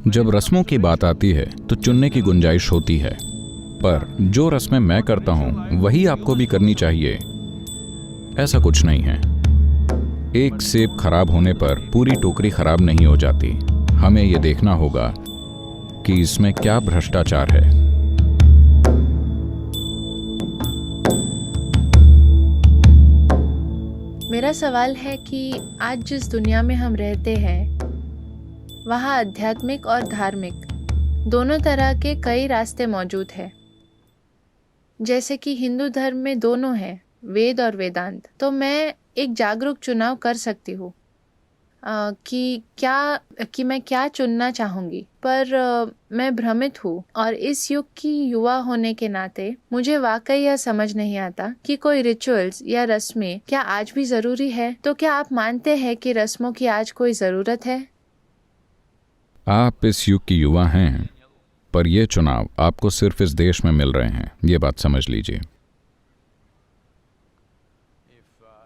जब रस्मों की बात आती है तो चुनने की गुंजाइश होती है, पर जो रस्में मैं करता हूं वही आपको भी करनी चाहिए, ऐसा कुछ नहीं है। एक सेब खराब होने पर पूरी टोकरी खराब नहीं हो जाती। हमें यह देखना होगा कि इसमें क्या भ्रष्टाचार है। मेरा सवाल है कि आज जिस दुनिया में हम रहते हैं वहाँ आध्यात्मिक और धार्मिक दोनों तरह के कई रास्ते मौजूद हैं। जैसे कि हिंदू धर्म में दोनों हैं, वेद और वेदांत। तो मैं एक जागरूक चुनाव कर सकती हूँ कि मैं क्या चुनना चाहूँगी, पर मैं भ्रमित हूँ और इस युग की युवा होने के नाते मुझे वाकई यह समझ नहीं आता कि कोई रिचुअल्स या रस्में क्या आज भी ज़रूरी है। तो क्या आप मानते हैं कि रस्मों की आज कोई ज़रूरत है? आप इस युग की युवा हैं, पर यह चुनाव आपको सिर्फ इस देश में मिल रहे हैं, ये बात समझ लीजिए।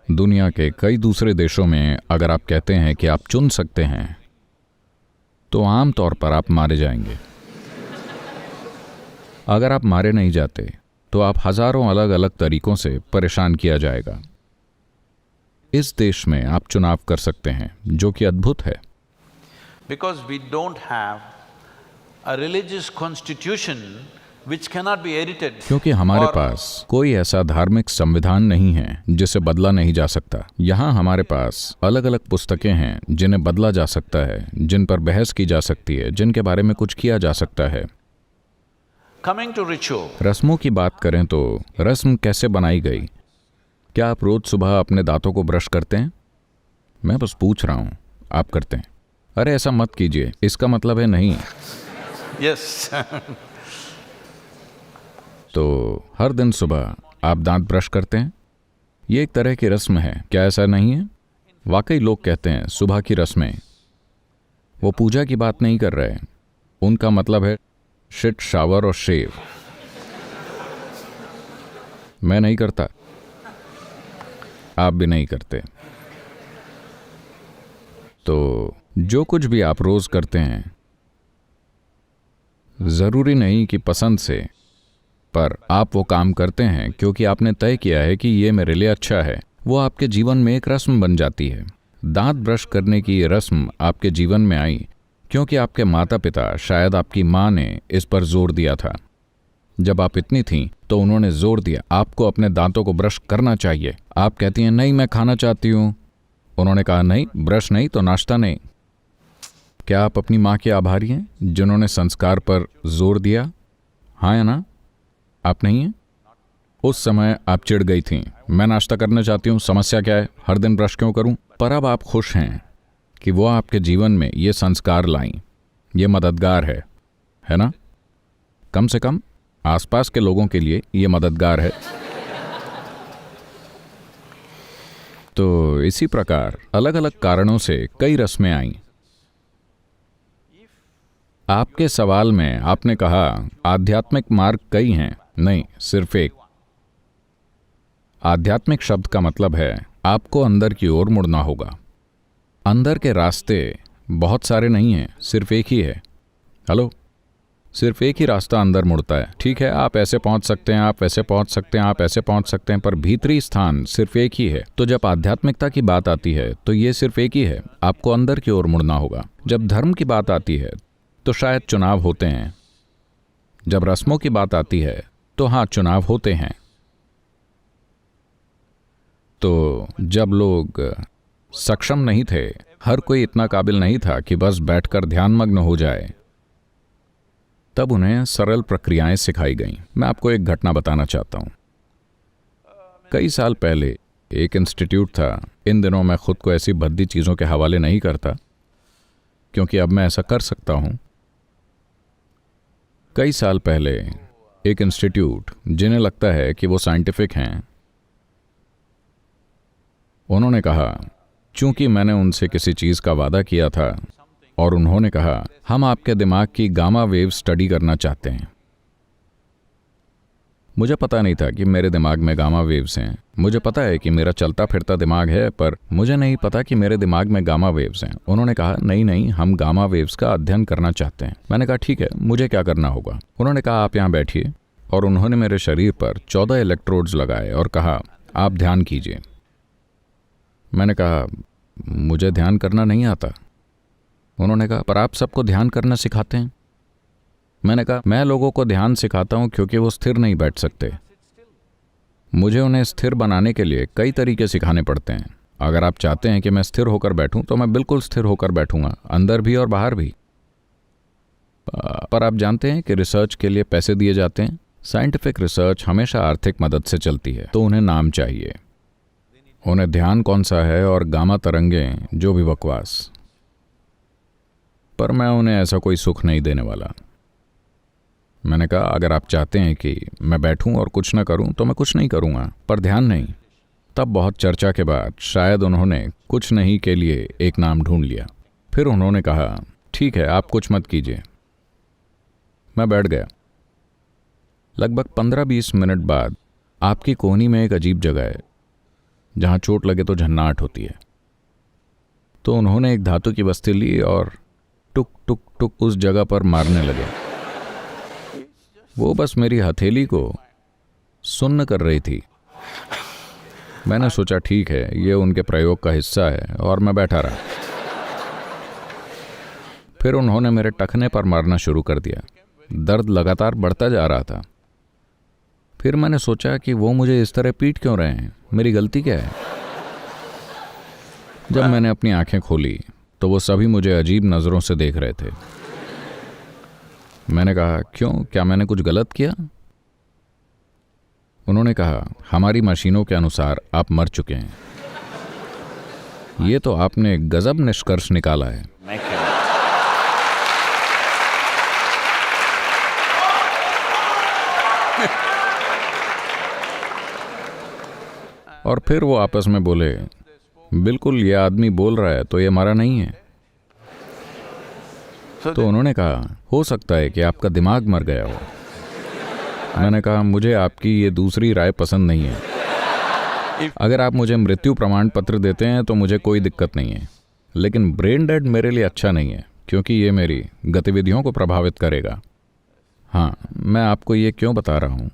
दुनिया के कई दूसरे देशों में अगर आप कहते हैं कि आप चुन सकते हैं, तो आम तौर पर आप मारे जाएंगे। अगर आप मारे नहीं जाते तो आप हजारों अलग अलग तरीकों से परेशान किया जाएगा। इस देश में आप चुनाव कर सकते हैं, जो कि अद्भुत है। Because we don't have a religious constitution which cannot be edited. क्योंकि हमारे पास कोई ऐसा धार्मिक संविधान नहीं है जिसे बदला नहीं जा सकता। यहाँ हमारे पास अलग अलग पुस्तकें हैं जिन्हें बदला जा सकता है, जिन पर बहस की जा सकती है, जिनके बारे में कुछ किया जा सकता है। Coming to ritual, रस्मों की बात करें तो रस्म कैसे बनाई गई? क्या आप रोज सुबह अपने दांतों को ब्रश करते हैं? मैं बस पूछ रहा हूँ, आप करते हैं? अरे ऐसा मत कीजिए, इसका मतलब है नहीं। yes. तो हर दिन सुबह आप दांत ब्रश करते हैं, ये एक तरह की रस्म है, क्या ऐसा नहीं है? वाकई लोग कहते हैं सुबह की रस्में। वो पूजा की बात नहीं कर रहे, उनका मतलब है शिट, शावर और शेव। मैं नहीं करता, आप भी नहीं करते। तो जो कुछ भी आप रोज करते हैं, जरूरी नहीं कि पसंद से, पर आप वो काम करते हैं क्योंकि आपने तय किया है कि ये मेरे लिए अच्छा है। वो आपके जीवन में एक रस्म बन जाती है। दांत ब्रश करने की ये रस्म आपके जीवन में आई क्योंकि आपके माता पिता, शायद आपकी माँ ने इस पर जोर दिया था। जब आप इतनी थीं तो उन्होंने जोर दिया आपको अपने दांतों को ब्रश करना चाहिए। आप कहती हैं नहीं, मैं खाना चाहती हूँ। उन्होंने कहा नहीं, ब्रश नहीं तो नाश्ता नहीं। क्या आप अपनी माँ के आभारी हैं जिन्होंने संस्कार पर जोर दिया? हाँ या ना? आप नहीं हैं? उस समय आप चिढ़ गई थीं, मैं नाश्ता करना चाहती हूँ, समस्या क्या है, हर दिन ब्रश क्यों करूँ? पर अब आप खुश हैं कि वो आपके जीवन में ये संस्कार लाईं। ये मददगार है ना? कम से कम आसपास के लोगों के लिए ये मददगार है। तो इसी प्रकार अलग अलग कारणों से कई रस्में आईं। आपके सवाल में आपने कहा आध्यात्मिक मार्ग कई हैं, नहीं, सिर्फ एक। आध्यात्मिक शब्द का मतलब है आपको अंदर की ओर मुड़ना होगा। अंदर के रास्ते बहुत सारे नहीं हैं, सिर्फ एक ही है। हेलो, सिर्फ एक ही रास्ता अंदर मुड़ता है। ठीक है, आप ऐसे पहुंच सकते हैं, आप वैसे पहुंच सकते हैं, आप ऐसे पहुंच सकते हैं, पर भीतरी स्थान सिर्फ एक ही है। तो जब आध्यात्मिकता की बात आती है तो ये सिर्फ एक ही है, आपको अंदर की ओर मुड़ना होगा। जब धर्म की बात आती है तो शायद चुनाव होते हैं। जब रस्मों की बात आती है तो हाँ, चुनाव होते हैं। तो जब लोग सक्षम नहीं थे, हर कोई इतना काबिल नहीं था कि बस बैठकर ध्यानमग्न हो जाए, तब उन्हें सरल प्रक्रियाएं सिखाई गईं। मैं आपको एक घटना बताना चाहता हूं। कई साल पहले एक इंस्टीट्यूट था। इन दिनों मैं खुद को ऐसी भद्दी चीज़ों के हवाले नहीं करता क्योंकि अब मैं ऐसा कर सकता हूं। कई साल पहले एक इंस्टीट्यूट, जिन्हें लगता है कि वो साइंटिफिक हैं, उन्होंने कहा, चूंकि मैंने उनसे किसी चीज़ का वादा किया था और उन्होंने कहा हम आपके दिमाग की गामा वेव स्टडी करना चाहते हैं। मुझे पता नहीं था कि मेरे दिमाग में गामा वेव्स हैं। मुझे पता है कि मेरा चलता फिरता दिमाग है, पर मुझे नहीं पता कि मेरे दिमाग में गामा वेव्स हैं। उन्होंने कहा नहीं नहीं, हम गामा वेव्स का अध्ययन करना चाहते हैं। मैंने कहा ठीक है, मुझे क्या करना होगा? उन्होंने कहा आप यहाँ बैठिए, और उन्होंने मेरे शरीर पर 14 इलेक्ट्रोड्स लगाए और कहा आप ध्यान कीजिए। मैंने कहा मुझे ध्यान करना नहीं आता। उन्होंने कहा पर आप सबको ध्यान करना सिखाते हैं। मैंने कहा मैं लोगों को ध्यान सिखाता हूं क्योंकि वो स्थिर नहीं बैठ सकते। मुझे उन्हें स्थिर बनाने के लिए कई तरीके सिखाने पड़ते हैं। अगर आप चाहते हैं कि मैं स्थिर होकर बैठूं तो मैं बिल्कुल स्थिर होकर बैठूंगा, अंदर भी और बाहर भी। पर आप जानते हैं कि रिसर्च के लिए पैसे दिए जाते हैं। साइंटिफिक रिसर्च हमेशा आर्थिक मदद से चलती है, तो उन्हें नाम चाहिए। उन्हें ध्यान कौन सा है और गामा तरंगें, जो भी बकवास। पर मैं उन्हें ऐसा कोई सुख नहीं देने वाला। मैंने कहा अगर आप चाहते हैं कि मैं बैठूं और कुछ न करूं तो मैं कुछ नहीं करूंगा, पर ध्यान नहीं। तब बहुत चर्चा के बाद शायद उन्होंने कुछ नहीं के लिए एक नाम ढूंढ लिया। फिर उन्होंने कहा ठीक है, आप कुछ मत कीजिए। मैं बैठ गया। लगभग 15-20 मिनट बाद आपकी कोहनी में एक अजीब जगह है जहां चोट लगे तो झन्नाहट होती है। तो उन्होंने एक धातु की बस्ती ली और टुक टुक टुक उस जगह पर मारने लगे। वो बस मेरी हथेली को सुन्न कर रही थी। मैंने सोचा ठीक है, ये उनके प्रयोग का हिस्सा है, और मैं बैठा रहा। फिर उन्होंने मेरे टखने पर मारना शुरू कर दिया। दर्द लगातार बढ़ता जा रहा था। फिर मैंने सोचा कि वो मुझे इस तरह पीट क्यों रहे हैं, मेरी गलती क्या है? जब मैंने अपनी आंखें खोली तो वो सभी मुझे अजीब नज़रों से देख रहे थे। मैंने कहा क्यों, क्या मैंने कुछ गलत किया? उन्होंने कहा हमारी मशीनों के अनुसार आप मर चुके हैं। ये तो आपने गजब निष्कर्ष निकाला है। और फिर वो आपस में बोले बिल्कुल, ये आदमी बोल रहा है तो ये मरा नहीं है। तो उन्होंने कहा हो सकता है कि आपका दिमाग मर गया हो। मैंने कहा मुझे आपकी ये दूसरी राय पसंद नहीं है। अगर आप मुझे मृत्यु प्रमाण पत्र देते हैं तो मुझे कोई दिक्कत नहीं है, लेकिन ब्रेन डेड मेरे लिए अच्छा नहीं है क्योंकि ये मेरी गतिविधियों को प्रभावित करेगा। हाँ, मैं आपको ये क्यों बता रहा हूं?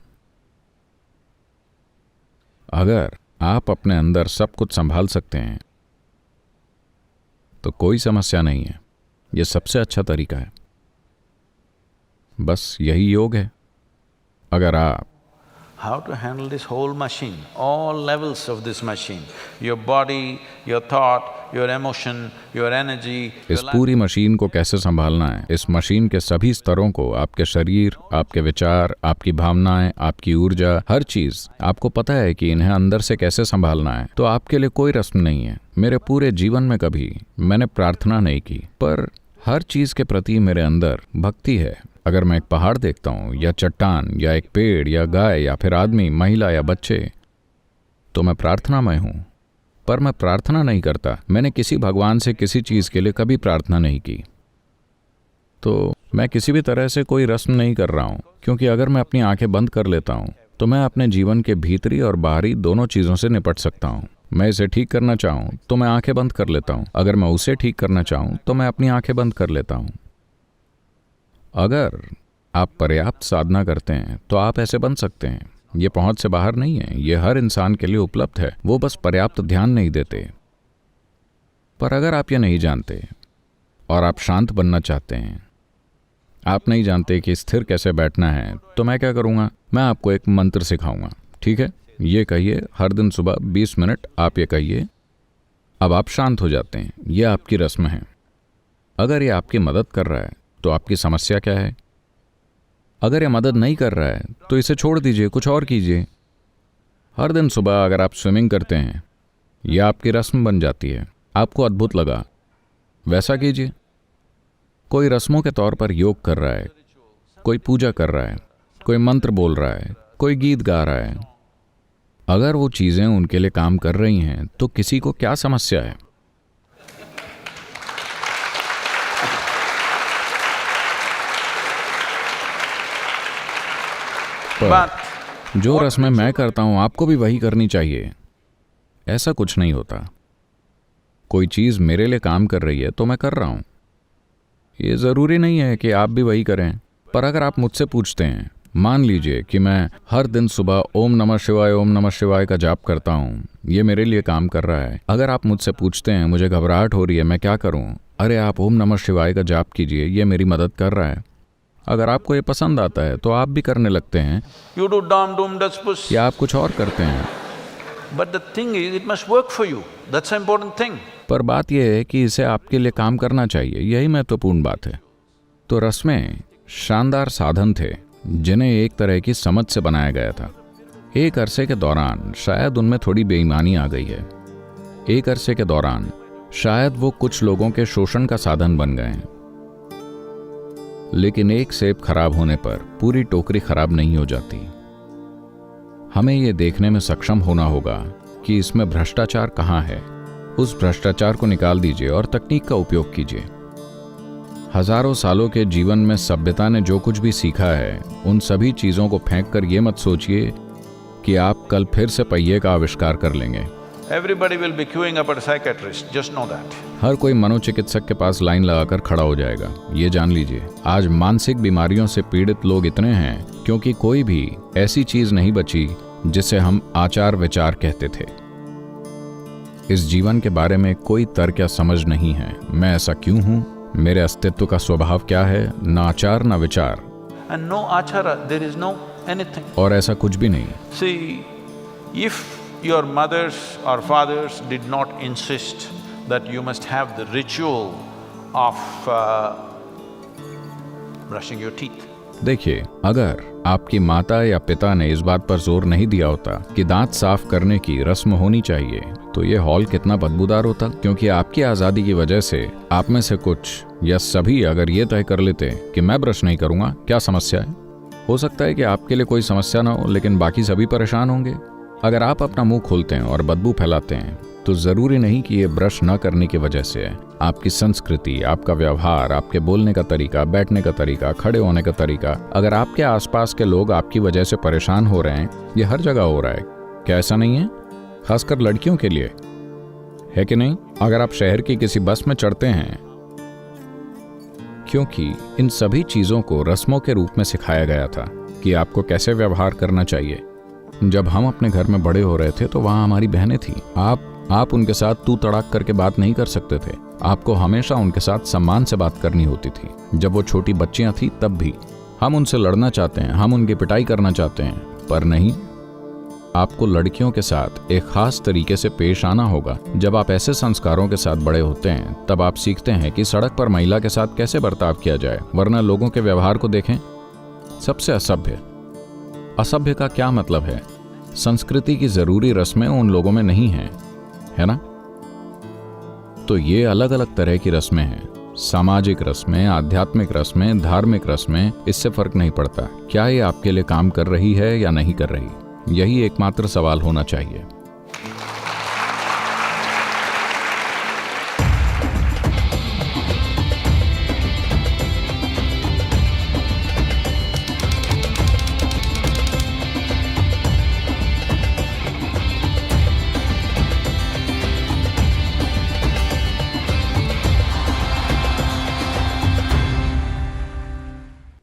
अगर आप अपने अंदर सब कुछ संभाल सकते हैं तो कोई समस्या नहीं है। यह सबसे अच्छा तरीका है। बस यही योग है। अगर आप How to handle this whole machine, all levels of this machine, your body, your thought, your emotion, your energy, इस पूरी मशीन को कैसे संभालना है, इस मशीन के सभी स्तरों को, आपके शरीर, आपके विचार, आपकी भावनाएं, आपकी ऊर्जा, हर चीज आपको पता है कि इन्हें अंदर से कैसे संभालना है, तो आपके लिए कोई रस्म नहीं है। मेरे पूरे जीवन में कभी मैंने प्रार्थना नहीं की, पर हर चीज के प्रति मेरे अंदर भक्ति है। अगर मैं एक पहाड़ देखता हूँ या चट्टान या एक पेड़ या गाय या फिर आदमी, महिला या बच्चे, तो मैं प्रार्थनामय हूँ। पर मैं प्रार्थना नहीं करता। मैंने किसी भगवान से किसी चीज के लिए कभी प्रार्थना नहीं की। तो मैं किसी भी तरह से कोई रस्म नहीं कर रहा हूँ, क्योंकि अगर मैं अपनी आंखें बंद कर लेता हूँ तो मैं अपने जीवन के भीतरी और बाहरी दोनों चीजों से निपट सकता हूँ। मैं इसे ठीक करना चाहूँ तो मैं आंखें बंद कर लेता हूँ, अगर मैं उसे ठीक करना चाहूँ तो मैं अपनी आंखें बंद कर लेता हूँ। अगर आप पर्याप्त साधना करते हैं तो आप ऐसे बन सकते हैं। ये पहुंच से बाहर नहीं है, ये हर इंसान के लिए उपलब्ध है। वो बस पर्याप्त ध्यान नहीं देते। पर अगर आप ये नहीं जानते और आप शांत बनना चाहते हैं, आप नहीं जानते कि स्थिर कैसे बैठना है, तो मैं क्या करूँगा, मैं आपको एक मंत्र सिखाऊंगा। ठीक है, ये कहिए हर दिन सुबह 20 मिनट आप ये कहिए। अब आप शांत हो जाते हैं। ये आपकी रस्म है। अगर ये आपकी मदद कर रहा है तो आपकी समस्या क्या है? अगर ये मदद नहीं कर रहा है तो इसे छोड़ दीजिए, कुछ और कीजिए। हर दिन सुबह अगर आप स्विमिंग करते हैं, यह आपकी रस्म बन जाती है। आपको अद्भुत लगा, वैसा कीजिए। कोई रस्मों के तौर पर योग कर रहा है, कोई पूजा कर रहा है, कोई मंत्र बोल रहा है, कोई गीत गा रहा है। अगर वो चीजें उनके लिए काम कर रही हैं तो किसी को क्या समस्या है? जो रस्में मैं करता हूं आपको भी वही करनी चाहिए, ऐसा कुछ नहीं होता। कोई चीज़ मेरे लिए काम कर रही है तो मैं कर रहा हूं। ये ज़रूरी नहीं है कि आप भी वही करें। पर अगर आप मुझसे पूछते हैं, मान लीजिए कि मैं हर दिन सुबह ओम नमः शिवाय का जाप करता हूँ, ये मेरे लिए काम कर रहा है। अगर आप मुझसे पूछते हैं मुझे घबराहट हो रही है, मैं क्या करूँ? अरे आप ओम नमः शिवाय का जाप कीजिए, ये मेरी मदद कर रहा है। अगर आपको ये पसंद आता है तो आप भी करने लगते हैं, You do dam dum das puss. या आप कुछ और करते हैं। But the thing is, it must work for you. That's the important thing. पर बात यह है कि इसे आपके लिए काम करना चाहिए, यही महत्वपूर्ण बात है। तो रस्में शानदार साधन थे जिन्हें एक तरह की समझ से बनाया गया था। एक अरसे के दौरान शायद उनमें थोड़ी बेईमानी आ गई है। एक अरसे के दौरान शायद वो कुछ लोगों के शोषण का साधन बन गए हैं। लेकिन एक सेब खराब होने पर पूरी टोकरी खराब नहीं हो जाती। हमें ये देखने में सक्षम होना होगा कि इसमें भ्रष्टाचार कहाँ है। उस भ्रष्टाचार को निकाल दीजिए और तकनीक का उपयोग कीजिए। हजारों सालों के जीवन में सभ्यता ने जो कुछ भी सीखा है, उन सभी चीजों को फेंक कर ये मत सोचिए कि आप कल फिर से पहिए का आविष्कार कर लेंगे। Everybody will be queuing up at a psychiatrist, just know that. हर कोई मनोचिकित्सक के पास लाइन लगाकर खड़ा हो जाएगा, ये जान लीजिए। आज मानसिक बीमारियों से पीड़ित लोग इतने हैं क्योंकि कोई भी ऐसी चीज नहीं बची जिसे हम आचार विचार कहते थे। इस जीवन के बारे में कोई तर्क या समझ नहीं है। मैं ऐसा क्यों हूं, मेरे अस्तित्व का स्वभाव क्या है, न आचार न विचार। And no achara, there is no anything. और ऐसा कुछ भी नहीं। See, if your mothers or fathers did not insist that you must have the ritual of brushing your teeth. देखिए, अगर आपकी माता या पिता ने इस बात पर जोर नहीं दिया होता कि दांत साफ करने की रस्म होनी चाहिए, तो ये हॉल कितना बदबूदार होता। क्योंकि आपकी आज़ादी की वजह से आप में से कुछ या सभी अगर ये तय कर लेते कि मैं ब्रश नहीं करूँगा, क्या समस्या है? हो सकता है कि आपके लिए कोई समस्या ना हो, लेकिन बाकी सभी परेशान होंगे। अगर आप अपना मुंह खोलते हैं और बदबू फैलाते हैं तो ज़रूरी नहीं कि ये ब्रश न करने की वजह से है। आपकी संस्कृति, आपका व्यवहार, आपके बोलने का तरीका, बैठने का तरीका, खड़े होने का तरीका, अगर आपके आसपास के लोग आपकी वजह से परेशान हो रहे हैं, ये हर जगह हो रहा है। क्या ऐसा नहीं है? खासकर लड़कियों के लिए, है कि नहीं? अगर आप शहर की किसी बस में चढ़ते हैं, क्योंकि इन सभी चीज़ों को रस्मों के रूप में सिखाया गया था कि आपको कैसे व्यवहार करना चाहिए। जब हम अपने घर में बड़े हो रहे थे तो वहाँ हमारी बहनें थीं। आप उनके साथ तू तड़ाक करके बात नहीं कर सकते थे। आपको हमेशा उनके साथ सम्मान से बात करनी होती थी। जब वो छोटी बच्चियाँ थीं तब भी। हम उनसे लड़ना चाहते हैं, हम उनकी पिटाई करना चाहते हैं, पर नहीं। आपको लड़कियों के साथ एक खास तरीके से पेश आना होगा। जब आप ऐसे संस्कारों के साथ बड़े होते हैं तब आप सीखते हैं कि सड़क पर महिला के साथ कैसे बर्ताव किया जाए, वरना लोगों के व्यवहार को देखें। सबसे असभ्य का क्या मतलब है? संस्कृति की जरूरी रस्में उन लोगों में नहीं हैं, है ना? तो ये अलग अलग तरह की रस्में हैं। सामाजिक रस्में, आध्यात्मिक रस्में, धार्मिक रस्में, इससे फर्क नहीं पड़ता। क्या ये आपके लिए काम कर रही है या नहीं कर रही? यही एकमात्र सवाल होना चाहिए।